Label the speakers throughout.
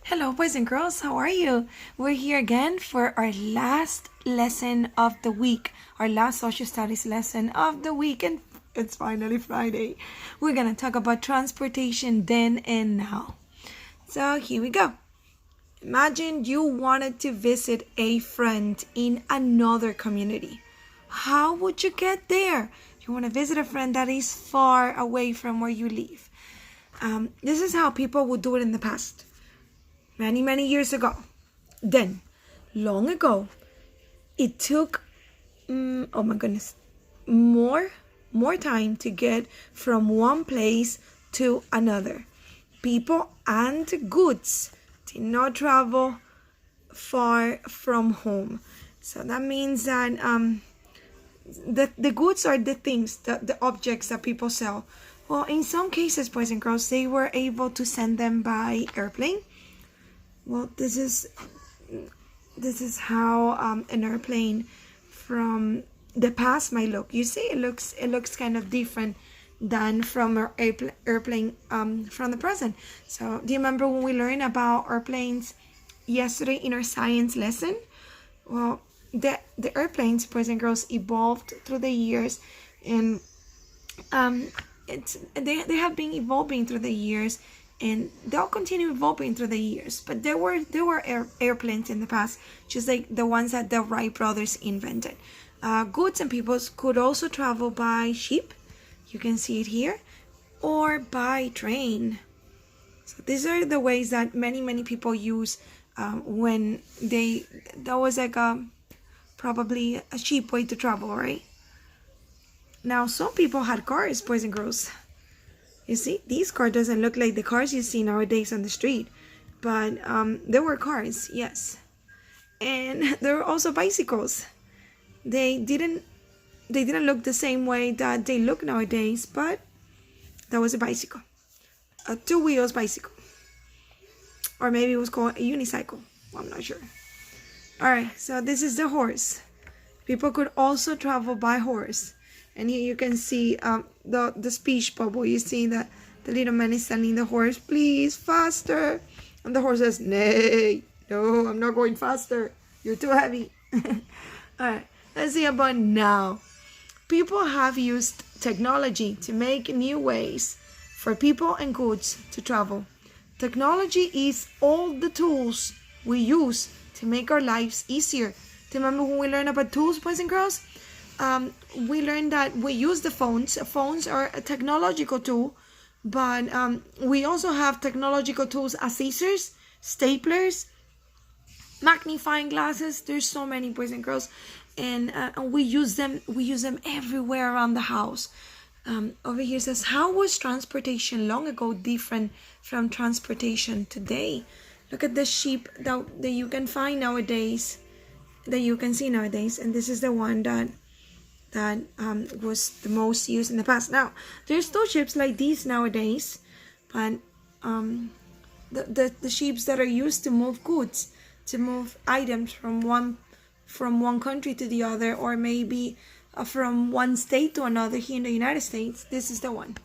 Speaker 1: Hello, boys and girls, how are you? We're here again for our last lesson of the week, our last social studies lesson of the week, and it's finally Friday. We're going to talk about transportation then and now. So here we go. Imagine you wanted to visit a friend in another community. How would you get there? You want to visit a friend that is far away from where you live. This is how people would do it in the past. Many years ago. Then, long ago, it took, more time to get from one place to another. People and goods did not travel far from home. So that means that the goods are the things, the objects that people sell. Well, in some cases, boys and girls, they were able to send them by airplane. Well, this is how an airplane from the past might look. You see, it looks kind of different than from an airplane from the present. So, do you remember when we learned about airplanes yesterday in our science lesson? Well, the airplanes, boys and girls, evolved through the years, and they have been evolving through the years. And they'll continue evolving through the years. But there were airplanes in the past, just like the ones that the Wright brothers invented. Goods and people could also travel by ship. You can see it here. Or by train. So these are the ways that many people use when that was like probably a cheap way to travel, right? Now, some people had cars, boys and girls. You see, these cars doesn't look like the cars you see nowadays on the street, but there were cars, yes, and there were also bicycles. They didn't look the same way that they look nowadays, but that was a bicycle, a two-wheels bicycle, or maybe it was called a unicycle. I'm not sure. All right, so this is the horse. People could also travel by horse. And here you can see the speech bubble. You see that the little man is telling the horse, please, faster. And the horse says, nay, no, I'm not going faster. You're too heavy. All right, let's see about now. People have used technology to make new ways for people and goods to travel. Technology is all the tools we use to make our lives easier. Do you remember when we learned about tools, boys and girls? We learned that we use the phones. Phones are a technological tool, but we also have technological tools as scissors, staplers, magnifying glasses. There's so many, boys and girls, and we use them. We use them everywhere around the house. Over here says, how was transportation long ago different from transportation today? Look at the sheep that you can find nowadays, that you can see nowadays, and this is the one that was the most used in the past. Now, there's still ships like these nowadays, but the ships that are used to move goods, to move items from one country to the other, or maybe from one state to another here in the United States, this is the one.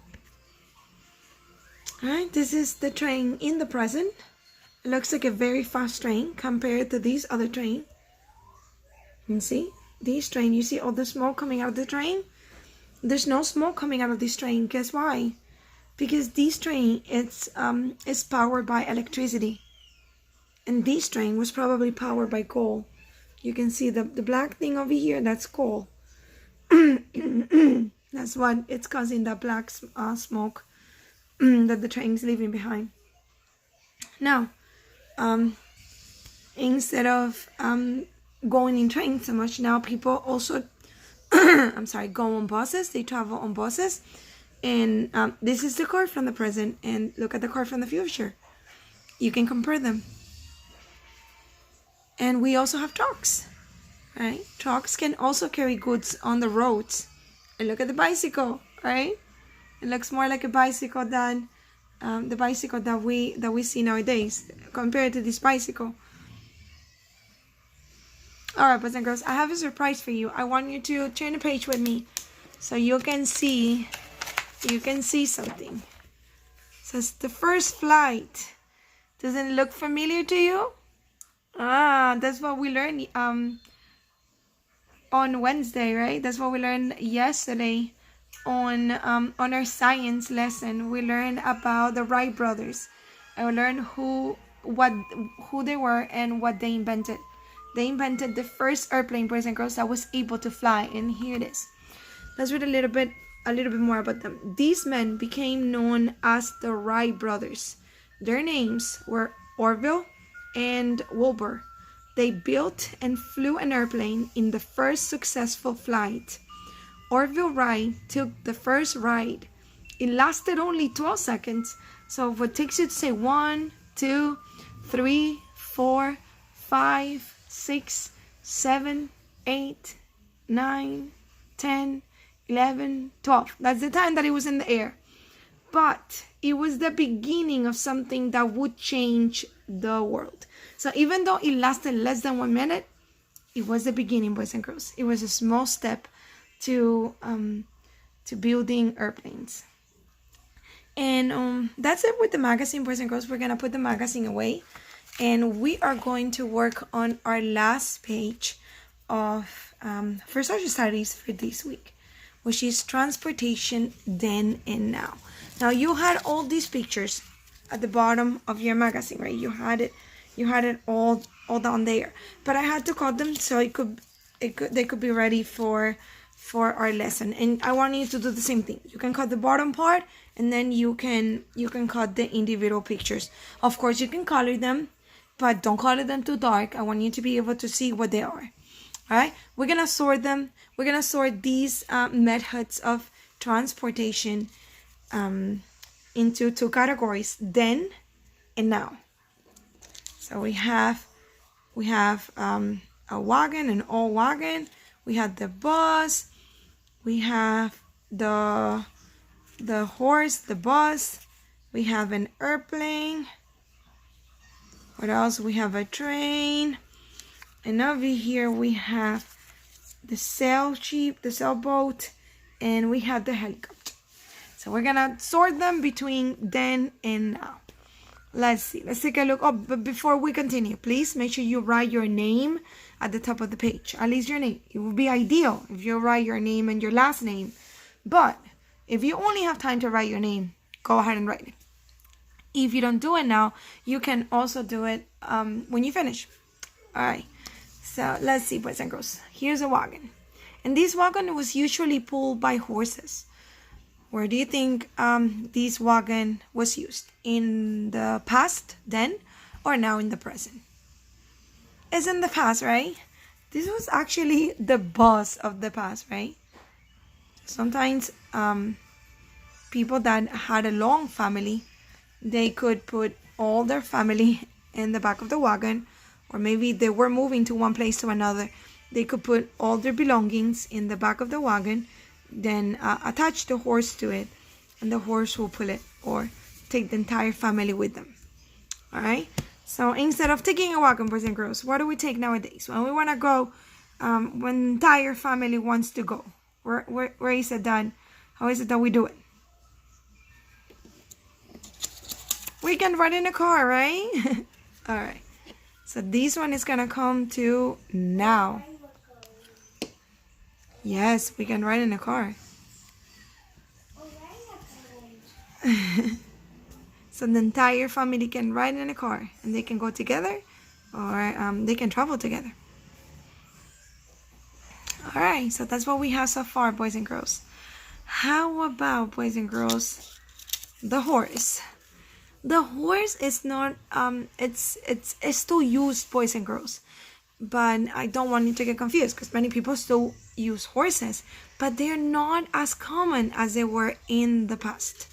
Speaker 1: All right, this is the train in the present. It looks like a very fast train compared to these other train. You can see this train, you see all the smoke coming out of the train? There's no smoke coming out of this train. Guess why? Because this train is powered by electricity. And this train was probably powered by coal. You can see the black thing over here, that's coal. That's what it's causing that black smoke that the train is leaving behind. Now, instead of going in trains so much, now people also go on buses. They travel on buses, and this is the car from the present, and look at the car from the future. You can compare them. And we also have trucks, right? Trucks can also carry goods on the roads. And look at the bicycle, right? It looks more like a bicycle than the bicycle that we see nowadays compared to this bicycle. Alright, boys and girls, I have a surprise for you. I want you to turn the page with me so you can see something. It says the first flight Doesn't it look familiar to you? Ah, that's what we learned on Wednesday, right? That's what we learned yesterday on our science lesson. We learned about the Wright brothers. I learned who they were and what they invented. They invented the first airplane, boys and girls, that was able to fly, and here it is. Let's read a little bit more about them. These men became known as the Wright brothers. Their names were Orville and Wilbur. They built and flew an airplane in the first successful flight. Orville Wright took the first ride. It lasted only 12 seconds. So what takes you to say 1, 2, 3, 4, 5, 6, 7, 8, 9, 10, 11, 12. That's the time that it was in the air. But it was the beginning of something that would change the world. So even though it lasted less than 1 minute, it was the beginning, boys and girls. It was a small step to building airplanes. And that's it with the magazine, boys and girls. We're gonna put the magazine away, and we are going to work on our last page of for social studies for this week, which is transportation then and now. Now you had all these pictures at the bottom of your magazine, right? You had it all down there, but I had to cut them so they could be ready for our lesson. And I want you to do the same thing. You can cut the bottom part, and then you can cut the individual pictures. Of course, you can color them, but don't color them too dark. I want you to be able to see what they are. All right, we're gonna sort them. We're gonna sort these methods of transportation into 2 categories: then and now. So we have a wagon, an old wagon. We have the bus. We have the horse, the bus. We have an airplane. What else? We have a train. And over here we have the sailboat, and we have the helicopter. So we're gonna sort them between then and now. Let's see. Let's take a look. Oh, but before we continue, please make sure you write your name at the top of the page. At least your name. It would be ideal if you write your name and your last name. But if you only have time to write your name, go ahead and write it. If you don't do it now, you can also do it when you finish. All right. So let's see, boys and girls. Here's a wagon. And this wagon was usually pulled by horses. Where do you think this wagon was used? In the past, then, or now in the present? It's in the past, right? This was actually the bus of the past, right? Sometimes people that had a long family, they could put all their family in the back of the wagon, or maybe they were moving to one place to another. They could put all their belongings in the back of the wagon, then attach the horse to it, and the horse will pull it or take the entire family with them. All right, so instead of taking a wagon, boys and girls, what do we take nowadays when we want to go, when the entire family wants to go? Where is it done? How is it that we do it? We can ride in a car, right? All right, so this one is gonna come to now. Yes, we can ride in a car. So the entire family can ride in a car, and they can go together, or they can travel together. All right, so that's what we have so far, boys and girls. How about, boys and girls, the horse? The horse is not it's still used, boys and girls, but I don't want you to get confused, because many people still use horses, but they're not as common as they were in the past.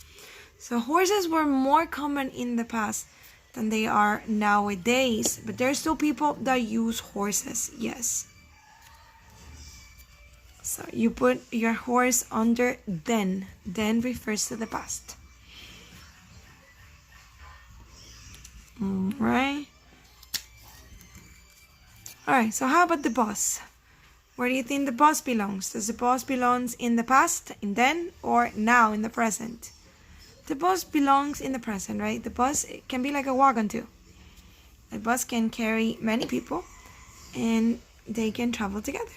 Speaker 1: So horses were more common in the past than they are nowadays, but there's still people that use horses, yes. So you put your horse under then. Then refers to the past. All right. All right, so how about the bus? Where do you think the bus belongs? Does the bus belong in the past, in then, or now, in the present? The bus belongs in the present, right? The bus, it can be like a wagon too. A bus can carry many people and they can travel together.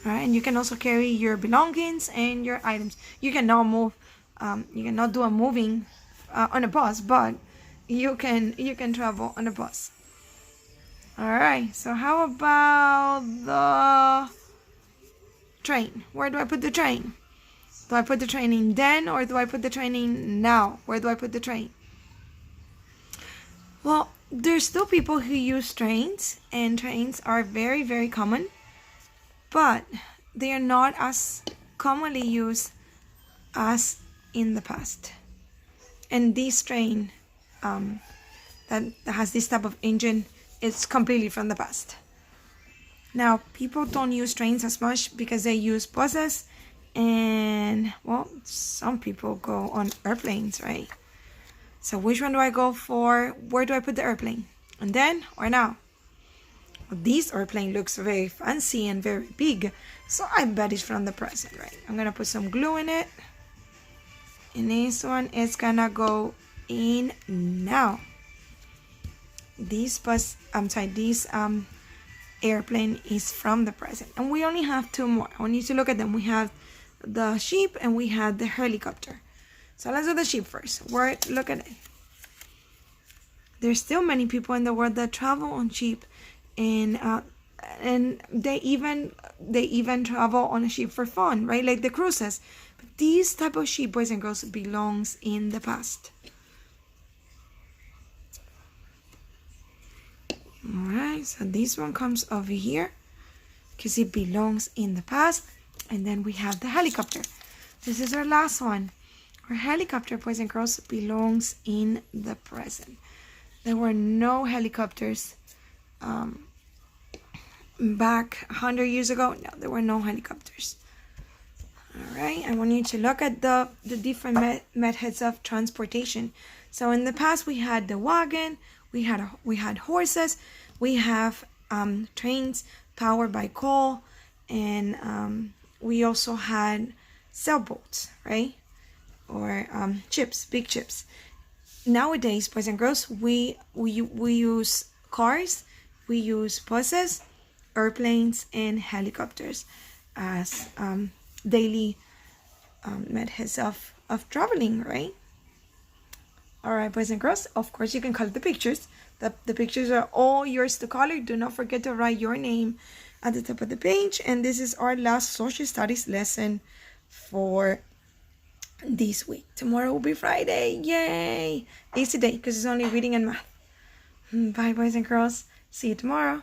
Speaker 1: All right, and you can also carry your belongings and your items. You cannot move, you cannot do a moving on a bus, but you can travel on a bus. All right, so how about the train? Where do I put the train? Do I put the train in then, or do I put the train in now? Where do I put the train? Well, there's still people who use trains, and trains are very, very common, but they are not as commonly used as in the past. And this train that has this type of engine is completely from the past. Now, people don't use trains as much because they use buses, and well, some people go on airplanes, right? So which one do I go for? Where do I put the airplane? And then or now? Well, this airplane looks very fancy and very big, so I bet it's from the present, right? I'm gonna put some glue in it, and this one is gonna go in now. This airplane is from the present, and we only have two more. I want you to look at them. We have the ship and we have the helicopter. So let's do the ship first. Look at it. There's still many people in the world that travel on ship, and they even travel on a ship for fun, right? Like the cruises. But these type of ship, boys and girls, belongs in the past. Alright, so this one comes over here because it belongs in the past. And then we have the helicopter. This is our last one. Our helicopter, boys and girls, belongs in the present. There were no helicopters back 100 years ago. No, there were no helicopters. Alright, I want you to look at the different methods of transportation. So in the past, we had the wagon, we had horses, we have trains powered by coal, and we also had sailboats, right? Or big ships. Nowadays, boys and girls, we use cars, we use buses, airplanes, and helicopters as daily methods of traveling, right? All right, boys and girls, of course you can color the pictures. The pictures are all yours to color. Do not forget to write your name at the top of the page. And this is our last social studies lesson for this week. Tomorrow will be Friday. Yay! Easy day because it's only reading and math. Bye, boys and girls. See you tomorrow.